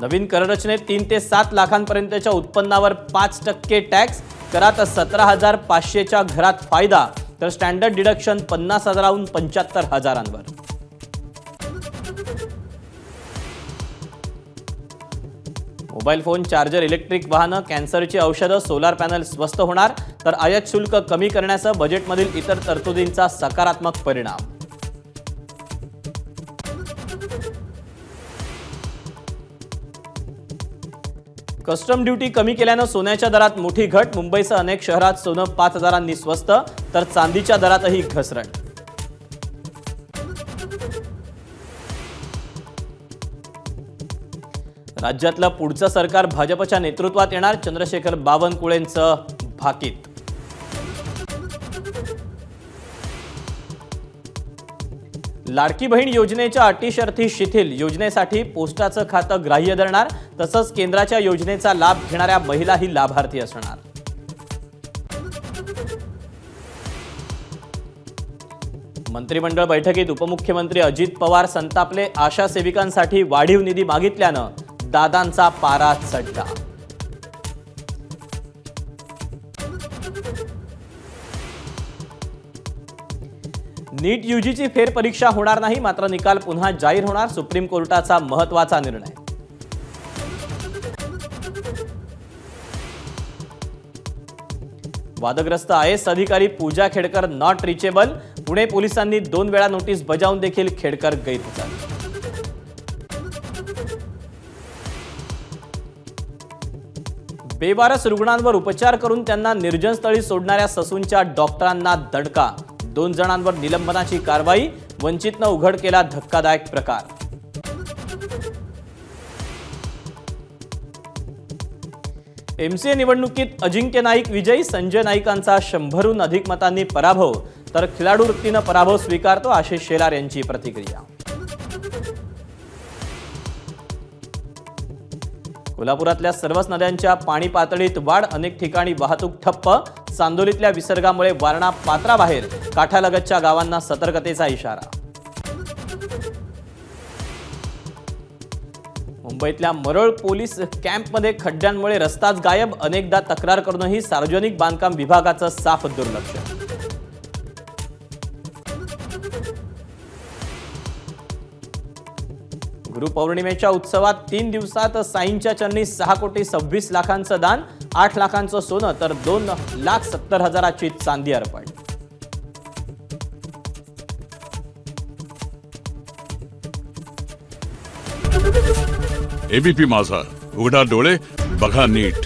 नवीन कररचनेत 3 ते 7 लाखांपर्यंतच्या उत्पन्नावर 5% टॅक्स, करात 17,500च्या घरात फायदा, तर स्टँडर्ड डिडक्शन 50,000हून 75,000वर. मोबाईल फोन, चार्जर, इलेक्ट्रिक वाहनं, कॅन्सरची औषधं, सोलार पॅनल स्वस्त होणार, तर आयात शुल्क कमी करण्यासह बजेटमधील इतर तरतुदींचा सकारात्मक परिणाम. कस्टम ड्युटी कमी केल्यानं सोन्याच्या दरात मोठी घट. मुंबईसह अनेक शहरात सोनं 5,000नी स्वस्त, तर चांदीच्या दरातही घसरण. राज्यातलं पुढचं सरकार भाजपच्या नेतृत्वात येणार, चंद्रशेखर बावनकुळेंचं भाकीत. लाडकी बहीण योजनेच्या अटी शर्ती शिथिल. योजनेसाठी पोस्टाचं खातं ग्राह्य धरणार, तसंच केंद्राच्या योजनेचा लाभ घेणाऱ्या महिलाही लाभार्थी असणार. मंत्रिमंडळ बैठकीत उपमुख्यमंत्री अजित पवार संतापले. आशा सेविकांसाठी वाढीव निधी मागितल्यानं दादांचा पारा चढला. नीट यूजीची फेरपरीक्षा होणार नाही, मात्र निकाल पुन्हा जाहीर होणार. सुप्रीम कोर्टाचा महत्त्वाचा निर्णय. वादग्रस्त आयएएस अधिकारी पूजा खेडकर नॉट रिचेबल. पुणे पोलिसांनी 2 वेळा नोटीस बजावून देखील खेडकर गैरहजर. बेवारस रुग्णांवर उपचार करून त्यांना निर्जनस्थळी सोडणाऱ्या ससूनच्या डॉक्टरांना दणका. 2 जणांवर निलंबनाची कारवाई. वंचितनं उघड केला धक्कादायक प्रकार. एमसीए निवडणुकीत अजिंक्य नाईक विजयी. संजय नाईकांचा 100हून अधिक मतांनी पराभव, तर खिलाडू वृत्तीनं पराभव स्वीकारतो. आशिष शेलार यांची प्रतिक्रिया. कोल्हापुरातल्या सर्वच नद्यांच्या पाणी पातळीत वाढ. अनेक ठिकाणी वाहतूक ठप्प. चांदोलीतल्या विसर्गामुळे वारणा पात्राबाहेर. काठालगतच्या गावांना सतर्कतेचा इशारा. मुंबईतल्या मरळ पोलीस कॅम्पमध्ये खड्ड्यांमुळे रस्ताच गायब. अनेकदा तक्रार करूनही सार्वजनिक बांधकाम विभागाचं साफ दुर्लक्ष. गुरुपौर्णिमेच्या उत्सवात 3 दिवसात साईंच्या चरणी 6,26,00,000चं दान. 8 लाखांचं सोनं, तर 2,70,000ची चांदी अर्पण. एबीपी माझा, उघडा डोळे बघा नीट.